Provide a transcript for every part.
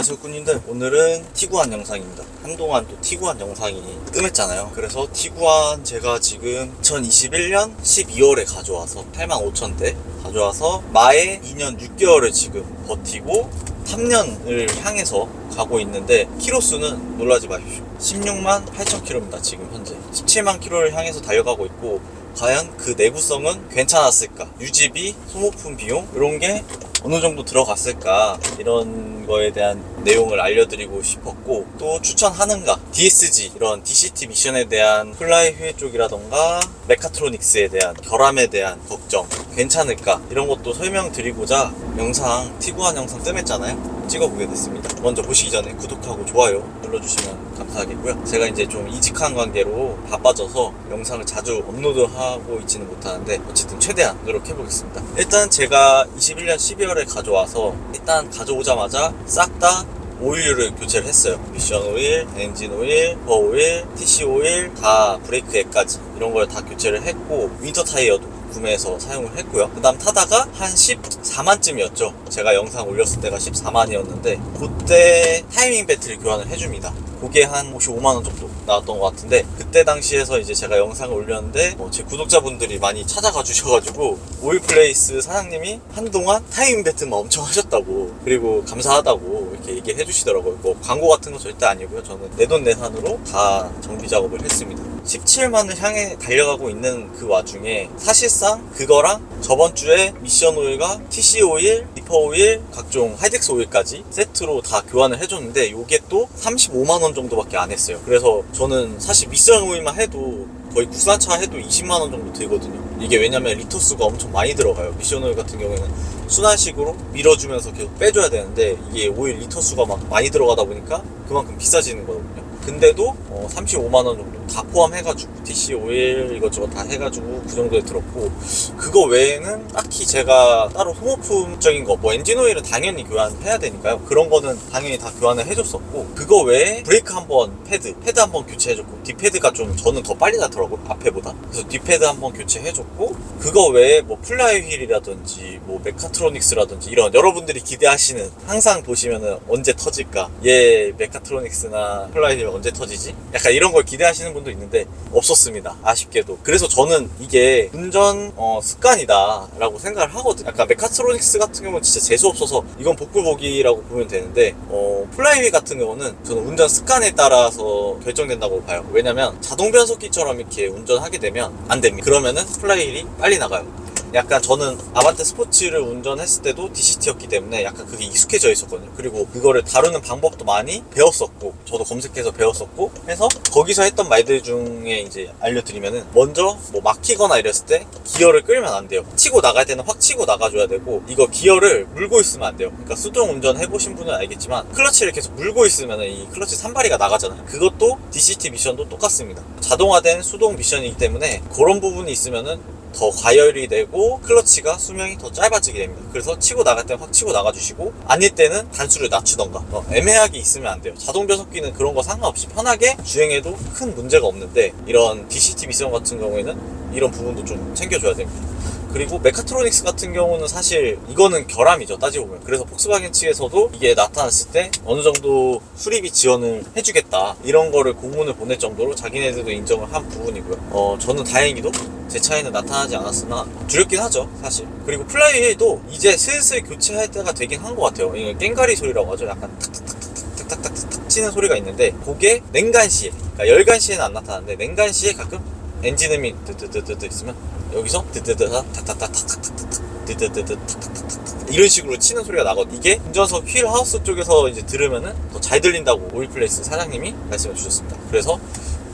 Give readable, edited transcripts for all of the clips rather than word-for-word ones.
안녕하세요 꾸님들, 오늘은 티구안 영상입니다. 한동안 또 티구안 영상이 뜸했잖아요. 그래서 티구안 제가 지금 2021년 12월에 가져와서 85,000대 가져와서 마에 2년 6개월을 지금 버티고 3년을 향해서 가고 있는데, 키로수는 놀라지 마십시오. 16만 8,000km입니다. 지금 현재 17만 km를 향해서 달려가고 있고, 과연 그 내구성은 괜찮았을까? 유지비, 소모품 비용 이런 게 어느 정도 들어갔을까? 이런 거에 대한 내용을 알려드리고 싶었고, 또 추천하는가? DSG 이런 DCT 미션에 대한 플라이 휠 쪽이라던가 메카트로닉스에 대한 결함에 대한 걱정 괜찮을까? 이런 것도 설명드리고자 영상, 티구안 영상 뜸했잖아요. 찍어보게 됐습니다. 먼저 보시기 전에 구독하고 좋아요 눌러주시면 감사하겠고요. 제가 이제 좀 이직한 관계로 바빠져서 영상을 자주 업로드하고 있지는 못하는데, 어쨌든 최대한 노력해보겠습니다. 일단 제가 21년 12월에 가져와서, 일단 가져오자마자 싹 다 오일류를 교체를 했어요. 미션 오일, 엔진 오일, 버 오일, TC 오일, 다 브레이크 액까지 이런 걸 다 교체를 했고, 윈터 타이어도 구매해서 사용을 했고요. 그 다음 타다가 한 14만쯤이었죠. 제가 영상 올렸을 때가 14만이었는데 그때 타이밍 배터리 교환을 해줍니다. 그게 한 55만원 정도 나왔던 것 같은데, 그때 당시에서 이제 제가 영상을 올렸는데 제 구독자분들이 많이 찾아가 주셔가지고 오일플레이스 사장님이 한동안 타이밍 배틀만 엄청 하셨다고, 그리고 감사하다고 이렇게 얘기해 주시더라고요. 뭐 광고 같은 거 절대 아니고요. 저는 내돈내산으로 다 정비 작업을 했습니다. 17만을 향해 달려가고 있는 그 와중에 사실상 그거랑 저번 주에 미션 오일과 TC 오일, 디퍼 오일, 각종 하이덱스 오일까지 세트로 다 교환을 해줬는데, 요게 또 35만원 정도밖에 안 했어요. 그래서 저는 사실 미션 오일만 해도 거의 국산차 해도 20만원 정도 들거든요. 이게 왜냐면 리터수가 엄청 많이 들어가요. 미션 오일 같은 경우에는 순환식으로 밀어주면서 계속 빼줘야 되는데, 이게 오일 리터수가 막 많이 들어가다 보니까 그만큼 비싸지는 거거든요. 근데도 35만원 정도 다 포함해가지고 DC 오일 이것저것 다 해가지고 그 정도에 들었고, 그거 외에는 딱히 제가 따로 소모품적인 거, 뭐 엔진 오일은 당연히 교환해야 되니까요. 그런 거는 당연히 다 교환을 해줬었고, 그거 외에 브레이크 한번 패드 한번 교체해줬고, 뒷패드가 좀 저는 더 빨리 나더라고요, 앞에보다. 그래서 뒷패드 한번 교체해줬고, 그거 외에 뭐 플라이 휠이라든지 뭐 메카트로닉스라든지 이런 여러분들이 기대하시는, 항상 보시면은 언제 터질까, 얘 메카트로닉스나 플라이 휠 언제 터지지? 약간 이런 걸 기대하시는 분도 있는데 없었습니다, 아쉽게도. 그래서 저는 이게 운전 습관이다 라고 생각을 하거든요. 약간 메카트로닉스 같은 경우는 진짜 재수없어서 이건 복불복이라고 보면 되는데, 플라이 휠 같은 경우는 저는 운전 습관에 따라서 결정된다고 봐요. 왜냐면 자동 변속기처럼 이렇게 운전하게 되면 안 됩니다. 그러면은 플라이 휠이 빨리 나가요. 약간 저는 아반떼 스포츠를 운전했을 때도 DCT였기 때문에 약간 그게 익숙해져 있었거든요. 그리고 그거를 다루는 방법도 많이 배웠었고, 저도 검색해서 배웠었고 해서, 거기서 했던 말들 중에 이제 알려드리면은, 먼저 뭐 막히거나 이랬을 때 기어를 끌면 안 돼요. 치고 나갈 때는 확 치고 나가줘야 되고, 이거 기어를 물고 있으면 안 돼요. 그러니까 수동 운전 해보신 분은 알겠지만, 클러치를 계속 물고 있으면은 이 클러치 산발이가 나가잖아요. 그것도 DCT 미션도 똑같습니다. 자동화된 수동 미션이기 때문에 그런 부분이 있으면은 더 과열이 되고 클러치가 수명이 더 짧아지게 됩니다. 그래서 치고 나갈 때는 확 치고 나가주시고, 아닐 때는 단수를 낮추던가, 애매하게 있으면 안 돼요. 자동 변속기는 그런 거 상관없이 편하게 주행해도 큰 문제가 없는데, 이런 DCT 미션 같은 경우에는 이런 부분도 좀 챙겨줘야 됩니다. 그리고 메카트로닉스 같은 경우는 사실 이거는 결함이죠, 따지고 보면. 그래서 폭스바겐 측에서도 이게 나타났을 때 어느 정도 수리비 지원을 해주겠다, 이런 거를 공문을 보낼 정도로 자기네들도 인정을 한 부분이고요. 저는 다행히도 제 차에는 나타나지 않았으나 두렵긴 하죠, 사실. 그리고 플라이 휠도 이제 슬슬 교체할 때가 되긴 한 것 같아요. 이게 깽가리 소리라고 하죠. 약간 탁탁탁탁탁탁탁 치는 소리가 있는데, 그게 냉간 시에, 그러니까 열간 시에는 안 나타나는데 냉간 시에 가끔 엔진음이 드드드드 있으면 여기서 드드드다 탁탁탁탁탁탁탁 드드드드 탁탁탁탁 이런 식으로 치는 소리가 나거든요. 이게 운전석 휠 하우스 쪽에서 이제 들으면은 더 잘 들린다고 오일플레이스 사장님이 말씀해 주셨습니다. 그래서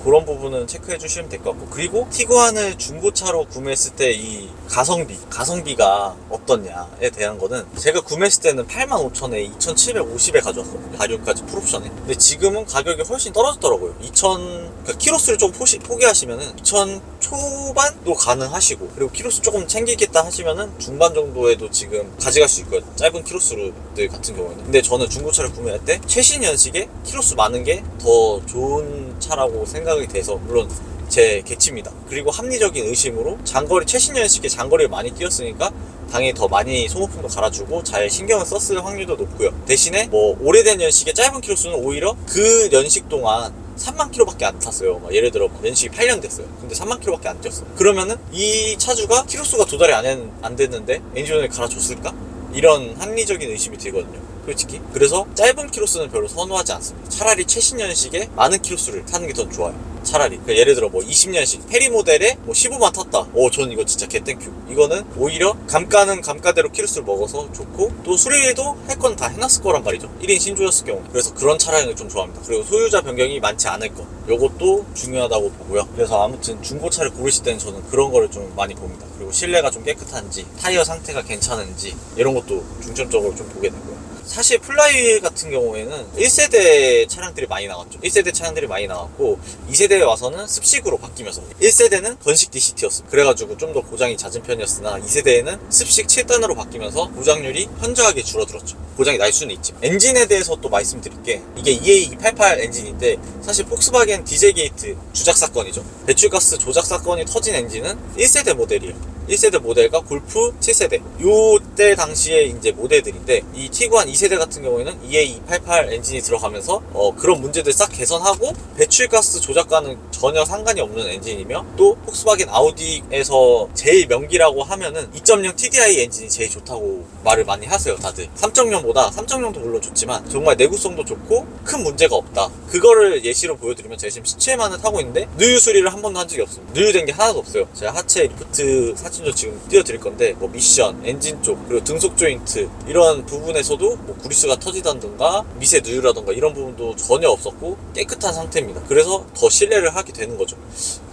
그런 부분은 체크해 주시면 될 것 같고, 그리고 티구안을 중고차로 구매했을 때 이 가성비가 어떻냐에 대한 거는, 제가 구매했을 때는 85,000에 2,750에 가져왔거든요. 가격까지 풀옵션에. 근데 지금은 가격이 훨씬 떨어졌더라고요. 그러니까 키로수를 좀 포기하시면은 2,000 초반도 가능하시고, 그리고 키로수 조금 챙기겠다 하시면은 중반 정도에도 지금 가져갈 수 있거든요, 짧은 키로수들 같은 경우에는. 근데 저는 중고차를 구매할 때 최신 연식에 키로수 많은 게 더 좋은 차라고 생각이 돼서, 물론 제 개취입니다. 그리고 합리적인 의심으로 최신 연식의 장거리를 많이 뛰었으니까 당연히 더 많이 소모품도 갈아주고 잘 신경을 썼을 확률도 높고요. 대신에 뭐 오래된 연식의 짧은 키로수는 오히려 그 연식 동안 3만 킬로밖에 안 탔어요. 예를 들어 연식이 8년 됐어요. 근데 3만 킬로밖에 안 뛰었어요. 그러면은 이 차주가 키로수가 도달이 안 됐는데 엔진오일 갈아줬을까? 이런 합리적인 의심이 들거든요, 솔직히. 그래서 짧은 키로수는 별로 선호하지 않습니다. 차라리 최신 연식에 많은 키로수를 타는 게 더 좋아요. 차라리 예를 들어 뭐 20년식 페리 모델에 뭐 15만 탔다, 전 이거 진짜 개땡큐. 이거는 오히려 감가는 감가대로 키로수를 먹어서 좋고, 또 수리도 할 건 다 해놨을 거란 말이죠, 1인 신조였을 경우. 그래서 그런 차량을 좀 좋아합니다. 그리고 소유자 변경이 많지 않을 것, 요것도 중요하다고 보고요. 그래서 아무튼 중고차를 고르실 때는 저는 그런 거를 좀 많이 봅니다. 그리고 실내가 좀 깨끗한지, 타이어 상태가 괜찮은지, 이런 것도 중점적으로 좀 보게 되고요. 사실 플라이휠 같은 경우에는 1세대 차량들이 많이 나왔죠. 1세대 차량들이 많이 나왔고 2세대에 와서는 습식으로 바뀌면서, 1세대는 건식 DCT였어요. 그래가지고 좀 더 고장이 잦은 편이었으나 2세대에는 습식 7단으로 바뀌면서 고장률이 현저하게 줄어들었죠. 고장이 날 수는 있지만. 엔진에 대해서 또 말씀드릴게, 이게 EA288 엔진인데 사실 폭스바겐 디젤 게이트 주작 사건이죠. 배출가스 조작 사건이 터진 엔진은 1세대 모델이에요. 1세대 모델과 골프 7세대, 요때 당시에 이제 모델들인데, 이 티구안 2세대 같은 경우에는 EA288 엔진이 들어가면서 그런 문제들 싹 개선하고, 배출가스 조작과는 전혀 상관이 없는 엔진이며, 또 폭스바겐 아우디에서 제일 명기라고 하면은 2.0 TDI 엔진이 제일 좋다고 말을 많이 하세요, 다들. 3.0보다 3.0도 물론 좋지만 정말 내구성도 좋고 큰 문제가 없다. 그거를 예시로 보여드리면, 제가 지금 17만을 타고 있는데 누유 수리를 한 번도 한 적이 없습니다. 누유된 게 하나도 없어요. 제가 하체 리프트 사진도 지금 띄워드릴 건데, 뭐 미션, 엔진 쪽, 그리고 등속 조인트 이런 부분에서도 뭐 구리스가 터지던가 미세 누유라던가 이런 부분도 전혀 없었고 깨끗한 상태입니다. 그래서 더 신뢰를 하게 되는 거죠.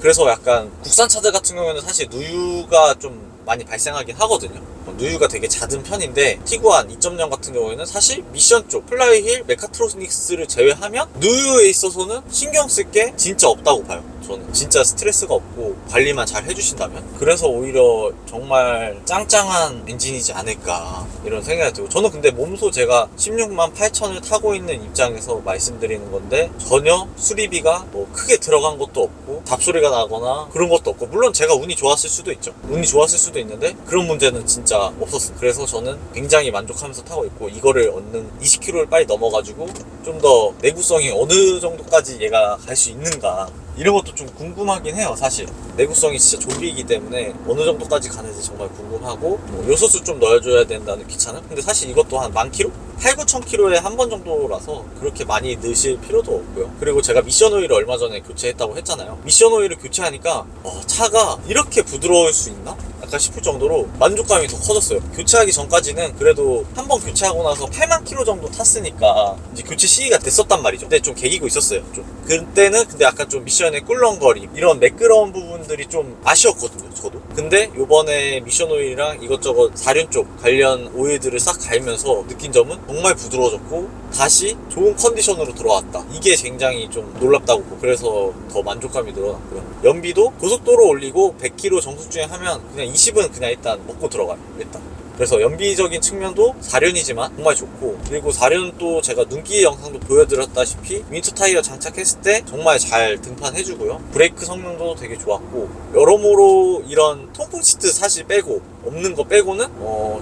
그래서 약간 국산 차들 같은 경우에는 사실 누유가 좀 많이 발생하긴 하거든요. 누유가 되게 잦은 편인데, 티구안 2.0 같은 경우에는 사실 미션 쪽, 플라이휠, 메카트로닉스를 제외하면 누유에 있어서는 신경 쓸 게 진짜 없다고 봐요. 저는 진짜 스트레스가 없고 관리만 잘 해주신다면, 그래서 오히려 정말 짱짱한 엔진이지 않을까 이런 생각이 들고, 저는 근데 몸소 제가 16만 8천을 타고 있는 입장에서 말씀드리는 건데, 전혀 수리비가 뭐 크게 들어간 것도 없고 잡소리가 나거나 그런 것도 없고, 물론 제가 운이 좋았을 수도 있죠. 운이 좋았을 수도 있는데 그런 문제는 진짜 없었어요. 그래서 저는 굉장히 만족하면서 타고 있고, 이거를 얻는 20km를 빨리 넘어가지고 좀 더 내구성이 어느 정도까지 얘가 갈 수 있는가, 이런 것도 좀 궁금하긴 해요. 사실 내구성이 진짜 좀비이기 때문에 어느 정도까지 가는지 정말 궁금하고, 뭐 요소수 좀 넣어줘야 된다는 귀찮음? 근데 사실 이것도 한 10,000km? 8,000~9,000km에 한 번 정도라서 그렇게 많이 넣으실 필요도 없고요. 그리고 제가 미션 오일을 얼마 전에 교체했다고 했잖아요. 미션 오일을 교체하니까 차가 이렇게 부드러울 수 있나? 약간 싶을 정도로 만족감이 더 커졌어요. 교체하기 전까지는 그래도 한 번 교체하고 나서 8만 킬로 정도 탔으니까 이제 교체 시기가 됐었단 말이죠. 근데 좀 개기고 있었어요. 좀 그때는 근데 약간 좀 미션의 꿀렁거림, 이런 매끄러운 부분들이 좀 아쉬웠거든요, 저도. 근데 요번에 미션 오일이랑 이것저것 사륜 쪽 관련 오일들을 싹 갈면서 느낀 점은 정말 부드러워졌고 다시 좋은 컨디션으로 돌아왔다. 이게 굉장히 좀 놀랍다고 보고, 그래서 더 만족감이 늘어났고요. 연비도 고속도로 올리고 100km 정속 주행하면 그냥 20은 그냥 일단 먹고 들어가요, 일단. 그래서 연비적인 측면도 4륜이지만 정말 좋고, 그리고 4륜 또 제가 눈길 영상도 보여드렸다시피 윈터 타이어 장착했을 때 정말 잘 등판해주고요. 브레이크 성능도 되게 좋았고, 여러모로 이런 통풍 시트 사실 빼고, 없는 거 빼고는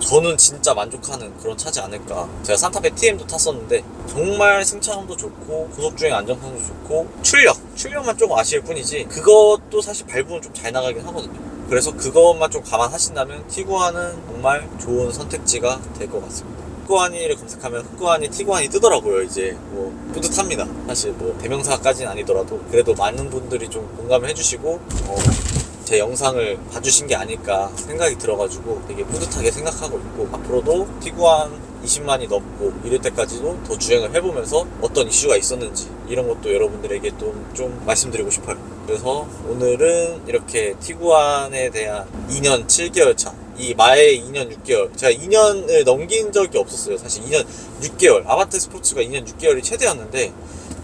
저는 진짜 만족하는 그런 차지 않을까. 제가 산타페 TM도 탔었는데 정말 승차감도 좋고 고속주행 안정성도 좋고, 출력만 조금 아쉬울 뿐이지 그것도 사실 밟으면 좀 잘 나가긴 하거든요. 그래서 그것만 좀 감안하신다면 티구안은 정말 좋은 선택지가 될 것 같습니다. 흑고안이를 검색하면 흑고안이 티구안이 뜨더라고요. 이제 뭐 뿌듯합니다. 사실 뭐 대명사까지는 아니더라도 그래도 많은 분들이 좀 공감을 해주시고 제 영상을 봐주신 게 아닐까 생각이 들어가지고 되게 뿌듯하게 생각하고 있고, 앞으로도 티구안 20만이 넘고 이럴 때까지도 더 주행을 해보면서 어떤 이슈가 있었는지 이런 것도 여러분들에게 좀 말씀드리고 싶어요. 그래서 오늘은 이렇게 티구안에 대한 2년 7개월 차, 이 마에 2년 6개월, 제가 2년을 넘긴 적이 없었어요. 사실 2년 6개월, 아반떼 스포츠가 2년 6개월이 최대였는데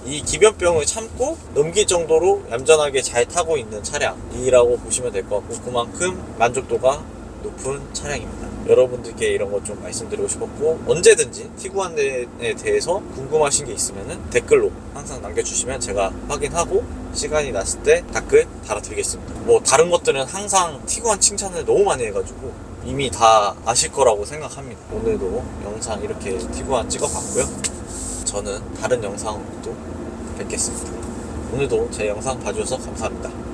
이 기변병을 참고 넘길 정도로 얌전하게 잘 타고 있는 차량이라고 보시면 될 것 같고, 그만큼 만족도가 높은 차량입니다. 여러분들께 이런 것 좀 말씀드리고 싶었고, 언제든지 티구안에 대해서 궁금하신 게 있으면 댓글로 항상 남겨주시면 제가 확인하고 시간이 났을 때 댓글 달아드리겠습니다. 뭐 다른 것들은 항상 티구안 칭찬을 너무 많이 해가지고 이미 다 아실 거라고 생각합니다. 오늘도 영상 이렇게 티구안 찍어봤고요. 저는 다른 영상으로 또 뵙겠습니다. 오늘도 제 영상 봐주셔서 감사합니다.